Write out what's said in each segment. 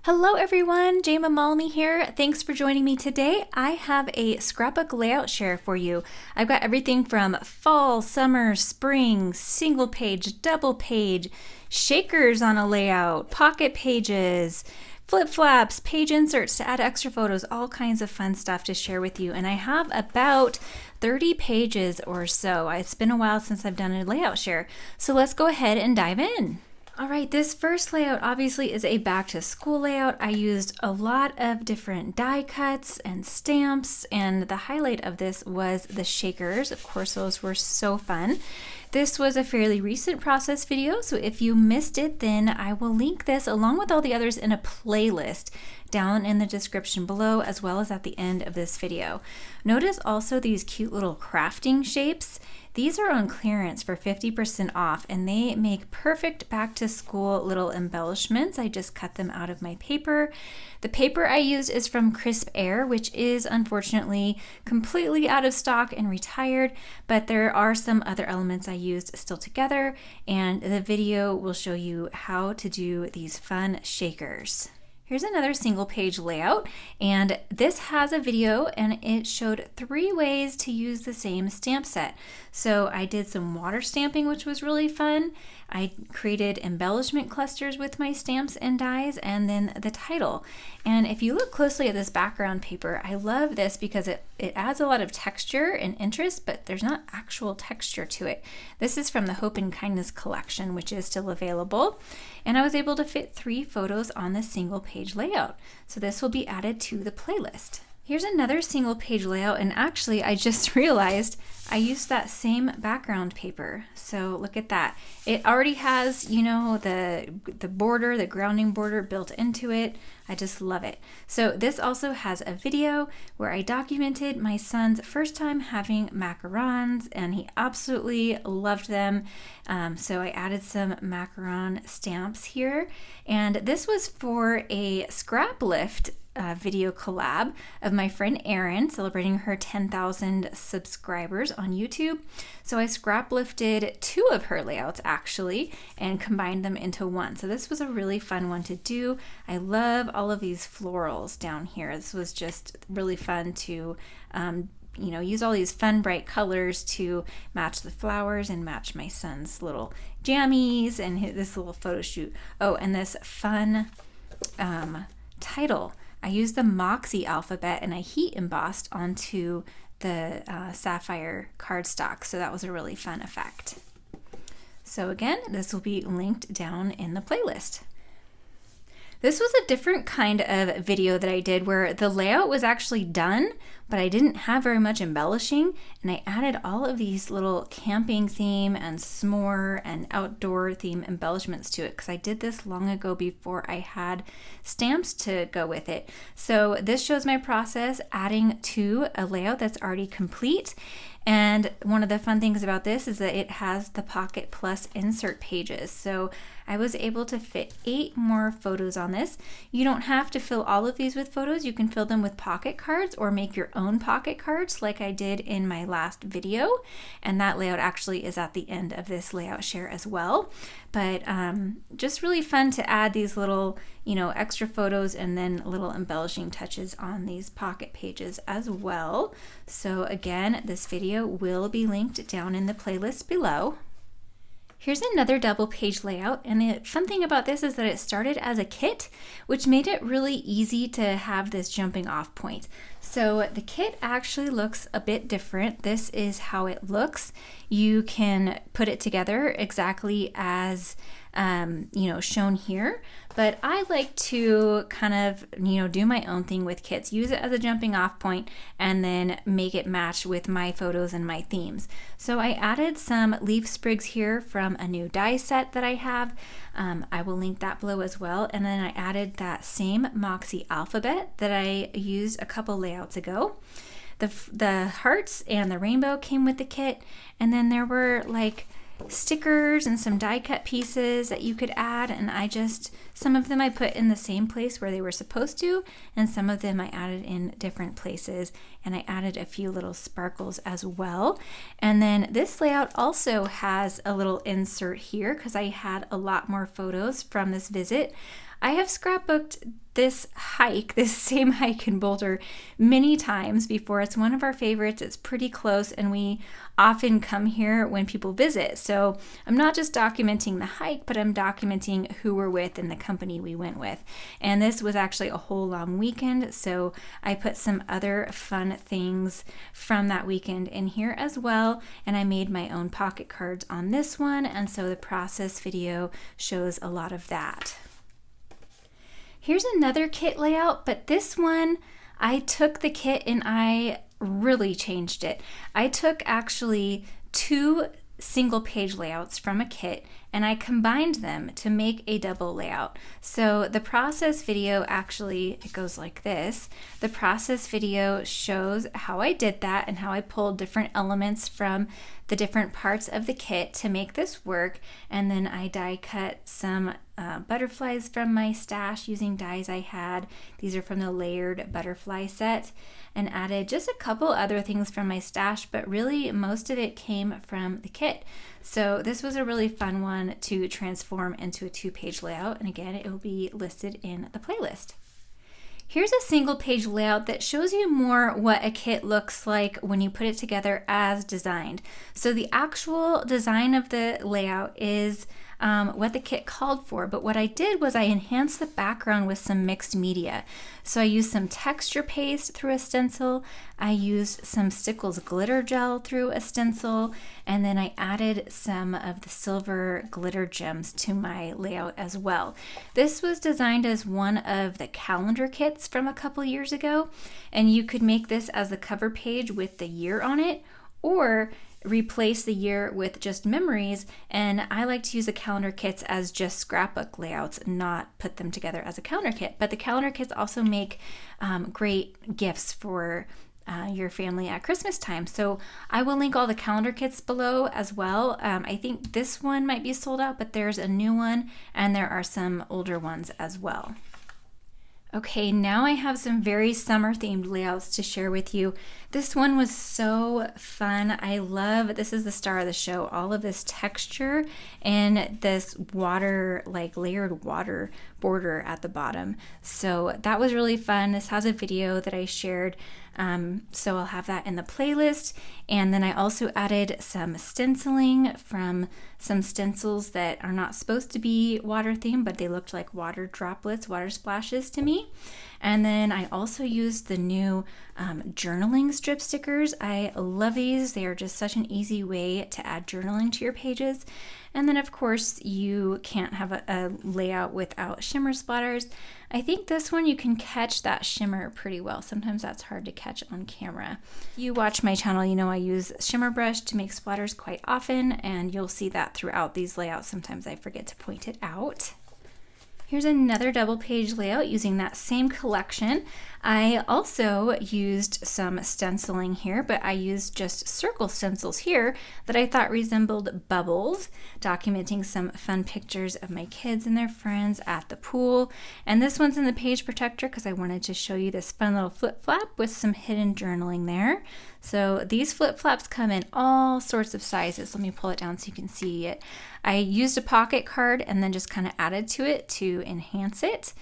Hello everyone, Jayma Malmy here. Thanks for joining me today. I have a scrapbook layout share for you. I've got everything from fall, summer, spring, single page, double page, shakers on a layout, pocket pages, flip flaps, page inserts to add extra photos, all kinds of fun stuff to share with you. And I have about 30 pages or so. It's been a while since I've done a layout share. So let's go ahead and dive in. All right, this first layout obviously is a back to school layout. I used a lot of different die cuts and stamps, and the highlight of this was the shakers. Of course, those were so fun. This was a fairly recent process video, so if you missed it, then I will link this along with all the others in a playlist down in the description below, as well as at the end of this video. Notice also these cute little crafting shapes. These are on clearance for 50% off, and they make perfect back to school little embellishments. I just cut them out of my paper. The paper I used is from Crisp Air, which is unfortunately completely out of stock and retired, but there are some other elements I used still together, and the video will show you how to do these fun shakers. Here's another single page layout, and this has a video and it showed 3 ways to use the same stamp set. So I did some water stamping, which was really fun. I created embellishment clusters with my stamps and dies, and then the title. And if you look closely at this background paper, I love this because it adds a lot of texture and interest, but there's not actual texture to it. This is from the Hope and Kindness collection, which is still available. And I was able to fit 3 photos on this single page layout. So this will be added to the playlist. Here's another single page layout, and actually I just realized I used that same background paper. So look at that. It already has, you know, the border, the grounding border built into it. I just love it. So this also has a video where I documented my son's first time having macarons, and he absolutely loved them. So I added some macaron stamps here, and this was for a scrap lift video collab of my friend Erin celebrating her 10,000 subscribers on YouTube. So I scrap lifted 2 of her layouts actually and combined them into one. So this was a really fun one to do. I love all of these florals down here. This was just really fun to use all these fun bright colors to match the flowers and match my son's little jammies and this little photo shoot. Oh, and this fun title. I used the Moxie alphabet and I heat embossed onto the sapphire cardstock, so that was a really fun effect. So again, this will be linked down in the playlist. This was a different kind of video that I did where the layout was actually done, but I didn't have very much embellishing, and I added all of these little camping theme and s'more and outdoor theme embellishments to it because I did this long ago before I had stamps to go with it. So this shows my process adding to a layout that's already complete. And one of the fun things about this is that it has the Pocket Plus insert pages. So I was able to fit 8 more photos on this. You don't have to fill all of these with photos. You can fill them with pocket cards or make your own pocket cards like I did in my last video. And that layout actually is at the end of this layout share as well. But just really fun to add these little, extra photos and then little embellishing touches on these pocket pages as well. So again, this video will be linked down in the playlist below. Here's another double page layout, and the fun thing about this is that it started as a kit, which made it really easy to have this jumping off point. So the kit actually looks a bit different. This is how it looks. You can put it together exactly as shown here, but I like to kind of do my own thing with kits, use it as a jumping off point, and then make it match with my photos and my themes. So I added some leaf sprigs here from a new die set that I have. I will link that below as well, and then I added that same Moxie alphabet that I used a couple layouts ago. The hearts and the rainbow came with the kit, and then there were like stickers and some die cut pieces that you could add, and some of them I put in the same place where they were supposed to, and some of them I added in different places, and I added a few little sparkles as well. And then this layout also has a little insert here because I had a lot more photos from this visit. I have scrapbooked this same hike in Boulder many times before. It's one of our favorites. It's pretty close and we often come here when people visit. So I'm not just documenting the hike, but I'm documenting who we're with and the company we went with. And this was actually a whole long weekend, so I put some other fun things from that weekend in here as well. And I made my own pocket cards on this one, and so the process video shows a lot of that. Here's another kit layout, but this one, I took the kit and I really changed it. I took actually 2 single page layouts from a kit and I combined them to make a double layout. So the process video actually, it goes like this. The process video shows how I did that and how I pulled different elements from the different parts of the kit to make this work. And then I die cut some butterflies from my stash using dies I had. These are from the layered butterfly set, and added just a couple other things from my stash, but really most of it came from the kit. So this was a really fun one to transform into a 2-page layout, and again, it will be listed in the playlist. Here's a single page layout that shows you more what a kit looks like when you put it together as designed. So the actual design of the layout is what the kit called for, but what I did was I enhanced the background with some mixed media. So I used some texture paste through a stencil, I used some Stickles glitter gel through a stencil, and then I added some of the silver glitter gems to my layout as well. This was designed as one of the calendar kits from a couple years ago, and you could make this as the cover page with the year on it, or replace the year with just memories. And I like to use the calendar kits as just scrapbook layouts, not put them together as a calendar kit. But the calendar kits also make great gifts for your family at Christmas time. So I will link all the calendar kits below as well. I think this one might be sold out, but there's a new one and there are some older ones as well. Okay, now I have some very summer themed layouts to share with you. This one was so fun. I love, this is the star of the show, all of this texture and this water, like layered water border at the bottom. So that was really fun. This has a video that I shared, so I'll have that in the playlist. And then I also added some stenciling from some stencils that are not supposed to be water themed, but they looked like water droplets, water splashes to me. And then I also used the new journaling strip stickers. I love these. They are just such an easy way to add journaling to your pages. And then of course you can't have a layout without shimmer splatters. I think this one you can catch that shimmer pretty well. Sometimes that's hard to catch on camera. You watch my channel, you know I use shimmer brush to make splatters quite often, and you'll see that throughout these layouts. Sometimes I forget to point it out. Here's another double page layout using that same collection. I also used some stenciling here, but I used just circle stencils here that I thought resembled bubbles, documenting some fun pictures of my kids and their friends at the pool. And this one's in the page protector because I wanted to show you this fun little flip flap with some hidden journaling there. So these flip flaps come in all sorts of sizes. Let me pull it down so you can see it. I used a pocket card and then just kind of added to it to enhance it.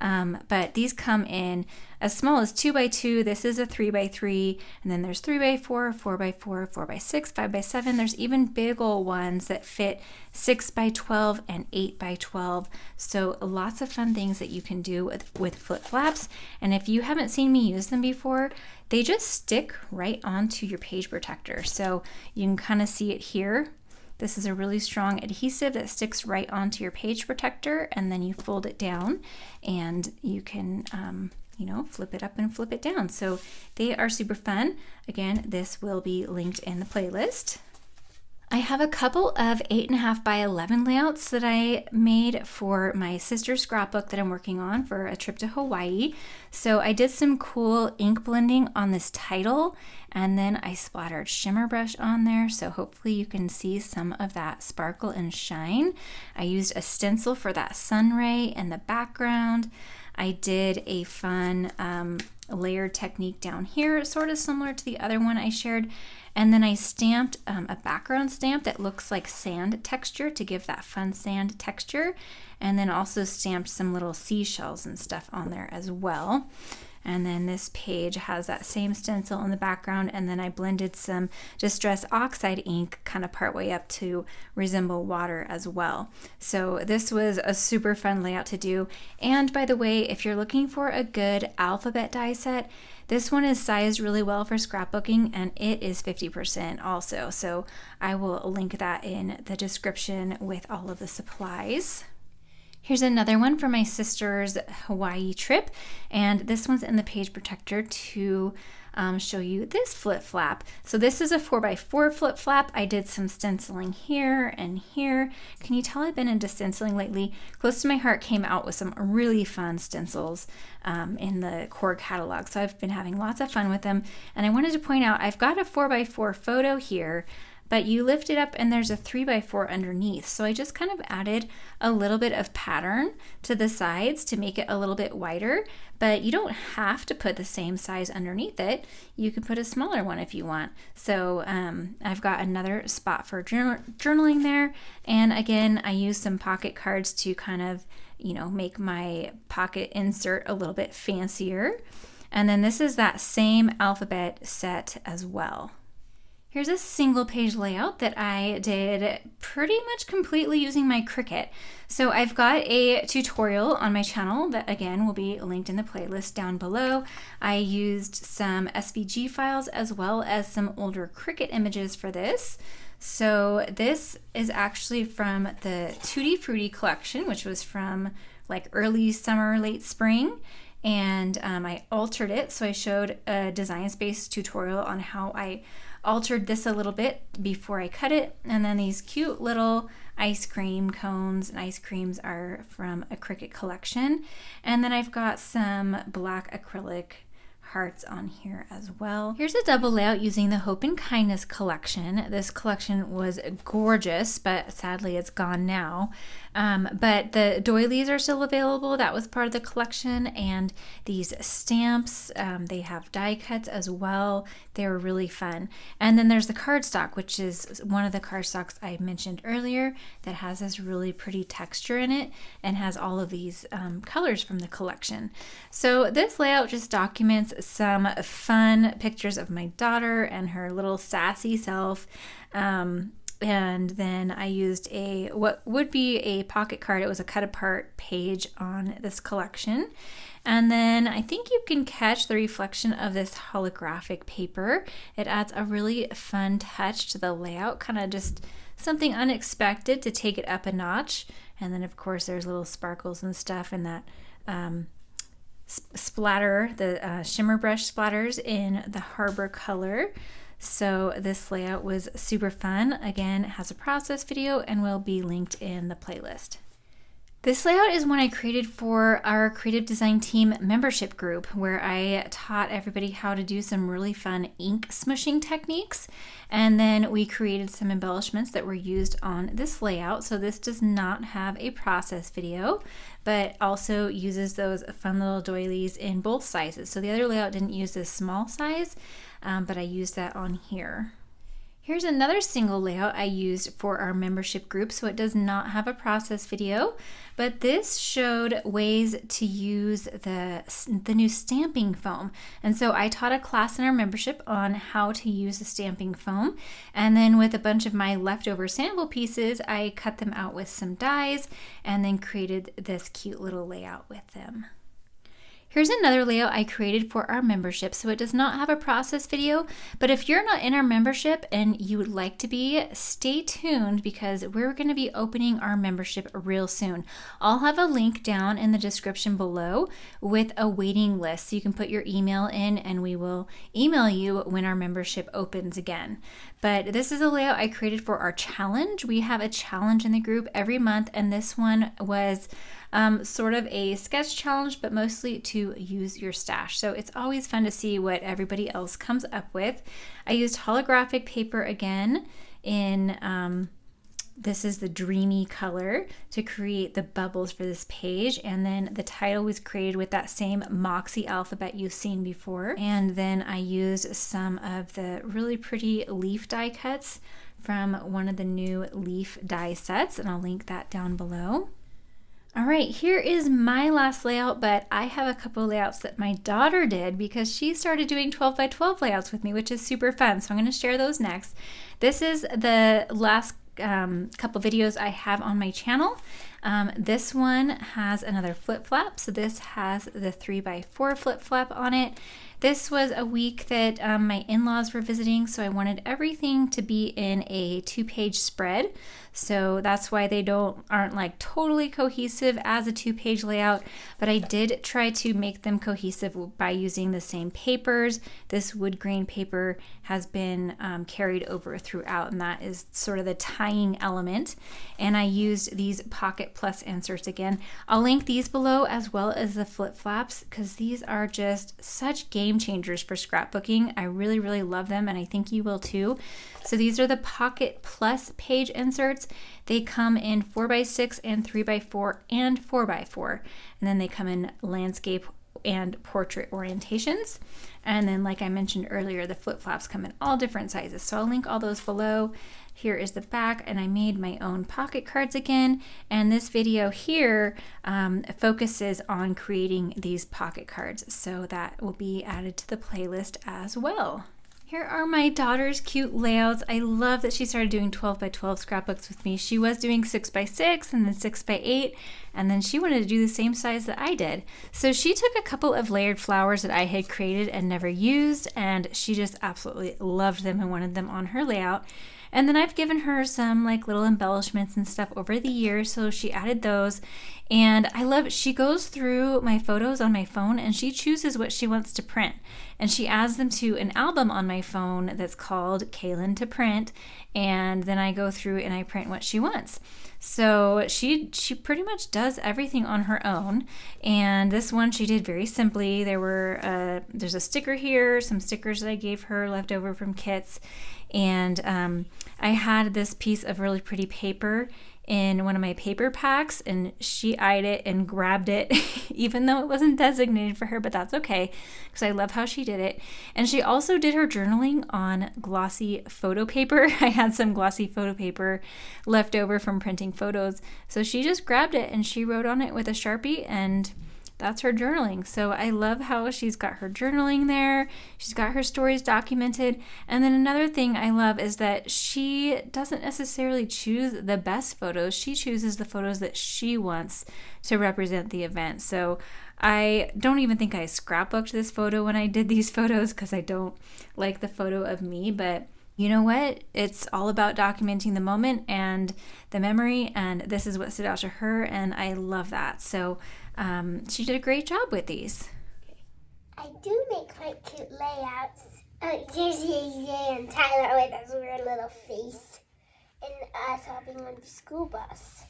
But these come in as small as 2x2. This is a 3x3, and then there's 3x4, 4x4, 4x6, 5x7. There's even big old ones that fit 6x12 and 8x12. So lots of fun things that you can do with flip flaps. And if you haven't seen me use them before, they just stick right onto your page protector. So you can kind of see it here. This is a really strong adhesive that sticks right onto your page protector, and then you fold it down and you can, flip it up and flip it down. So they are super fun. Again, this will be linked in the playlist. I have a couple of 8.5 by 11 layouts that I made for my sister's scrapbook that I'm working on for a trip to Hawaii. So I did some cool ink blending on this title, and then I splattered shimmer brush on there, so hopefully you can see some of that sparkle and shine. I used a stencil for that sun ray in the background. I did a fun layered technique down here, sort of similar to the other one I shared. And then I stamped a background stamp that looks like sand texture to give that fun sand texture. And then also stamped some little seashells and stuff on there as well. And then this page has that same stencil in the background, and then I blended some Distress Oxide ink kind of partway up to resemble water as well. So this was a super fun layout to do. And by the way, if you're looking for a good alphabet die set, this one is sized really well for scrapbooking, and it is 50% also. So I will link that in the description with all of the supplies. Here's another one for my sister's Hawaii trip, and this one's in the page protector to show you this flip flap. So this is a 4x4 flip flap. I did some stenciling here and here. Can you tell I've been into stenciling lately? Close to My Heart came out with some really fun stencils in the core catalog, so I've been having lots of fun with them. And I wanted to point out I've got a 4x4 photo here, but you lift it up and there's a 3x4 underneath. So I just kind of added a little bit of pattern to the sides to make it a little bit wider, but you don't have to put the same size underneath it. You can put a smaller one if you want. So I've got another spot for journaling there. And again, I used some pocket cards to kind of, make my pocket insert a little bit fancier. And then this is that same alphabet set as well. Here's a single page layout that I did pretty much completely using my Cricut. So I've got a tutorial on my channel that again will be linked in the playlist down below. I used some SVG files as well as some older Cricut images for this. So this is actually from the Tutti Frutti collection, which was from like early summer, late spring. And I altered it. So I showed a Design Space tutorial on how I altered this a little bit before I cut it. And then these cute little ice cream cones and ice creams are from a Cricut collection. And then I've got some black acrylic hearts on here as well. Here's a double layout using the Hope and Kindness collection. This collection was gorgeous, but sadly it's gone now. But the doilies are still available. That was part of the collection. And these stamps, they have die cuts as well. They were really fun. And then there's the cardstock, which is one of the cardstocks I mentioned earlier that has this really pretty texture in it and has all of these colors from the collection. So this layout just documents some fun pictures of my daughter and her little sassy self. And then I used what would be a pocket card. It was a cut apart page on this collection. And then I think you can catch the reflection of this holographic paper. It adds a really fun touch to the layout, kind of just something unexpected to take it up a notch. And then of course there's little sparkles and stuff and that splatter, the shimmer brush splatters in the Harbor color. So this layout was super fun. Again, it has a process video and will be linked in the playlist. This layout is one I created for our creative design team membership group, where I taught everybody how to do some really fun ink smushing techniques. And then we created some embellishments that were used on this layout. So this does not have a process video, but also uses those fun little doilies in both sizes. So the other layout didn't use this small size, but I used that on here. Here's another single layout I used for our membership group, so it does not have a process video, but this showed ways to use the new stamping foam. And so I taught a class in our membership on how to use the stamping foam, and then with a bunch of my leftover sample pieces, I cut them out with some dies and then created this cute little layout with them. Here's another layout I created for our membership. So it does not have a process video, but if you're not in our membership and you would like to be, stay tuned because we're going to be opening our membership real soon. I'll have a link down in the description below with a waiting list. So you can put your email in and we will email you when our membership opens again. But this is a layout I created for our challenge. We have a challenge in the group every month, and this one was sort of a sketch challenge, but mostly to use your stash. So it's always fun to see what everybody else comes up with. I used holographic paper again in This is the dreamy color to create the bubbles for this page. And then the title was created with that same Moxie alphabet you've seen before. And then I used some of the really pretty leaf die cuts from one of the new leaf die sets, and I'll link that down below. All right, here is my last layout, but I have a couple layouts that my daughter did because she started doing 12 by 12 layouts with me, which is super fun. So I'm going to share those next. This is the last couple videos I have on my channel. This one has another flip flap. So this has the 3x4 flip flap on it. This was a week that my in-laws were visiting, so I wanted everything to be in a 2-page spread. So that's why they aren't like totally cohesive as a 2-page layout, but I did try to make them cohesive by using the same papers. This wood grain paper has been carried over throughout, and that is sort of the tying element. And I used these Pocket Plus inserts again. I'll link these below as well as the flip flaps because these are just such game changers for scrapbooking. I really, really love them, and I think you will too. So these are the Pocket Plus page inserts. They come in 4x6 and 3x4 and 4x4. And then they come in landscape and portrait orientations. And then, like I mentioned earlier, the flip flaps come in all different sizes. So I'll link all those below. Here is the back, and I made my own pocket cards again. And this video here focuses on creating these pocket cards. So that will be added to the playlist as well. Here are my daughter's cute layouts. I love that she started doing 12 by 12 scrapbooks with me. She was doing 6 by 6 and then 6 by 8, and then she wanted to do the same size that I did. So she took a couple of layered flowers that I had created and never used, and she just absolutely loved them and wanted them on her layout. And then I've given her some like little embellishments and stuff over the years, so she added those. And I love, she goes through my photos on my phone and she chooses what she wants to print. And she adds them to an album on my phone that's called Kaylin to Print. And then I go through and I print what she wants. So she pretty much does everything on her own. And this one she did very simply. There's a sticker here, some stickers that I gave her left over from kits. And I had this piece of really pretty paper in one of my paper packs, and she eyed it and grabbed it even though it wasn't designated for her, but that's okay because I love how she did it. And she also did her journaling on glossy photo paper. I had some glossy photo paper left over from printing photos, so she just grabbed it and she wrote on it with a Sharpie, and that's her journaling. So I love how she's got her journaling there. She's got her stories documented. And then another thing I love is that she doesn't necessarily choose the best photos. She chooses the photos that she wants to represent the event. So I don't even think I scrapbooked this photo when I did these photos because I don't like the photo of me, but you know what? It's all about documenting the moment and the memory, and this is what stood out to her, and I love that. So she did a great job with these. I do make quite cute layouts. Here's Yay and Tyler with his weird little face, and us hopping on the school bus.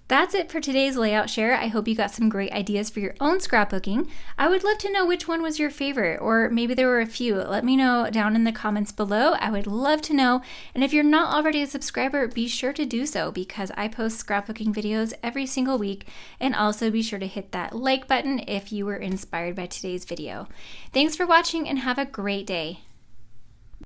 That's it for today's layout share. I hope you got some great ideas for your own scrapbooking. I would love to know which one was your favorite, or maybe there were a few. Let me know down in the comments below. I would love to know. And if you're not already a subscriber, be sure to do so because I post scrapbooking videos every single week. And also be sure to hit that like button if you were inspired by today's video. Thanks for watching and have a great day.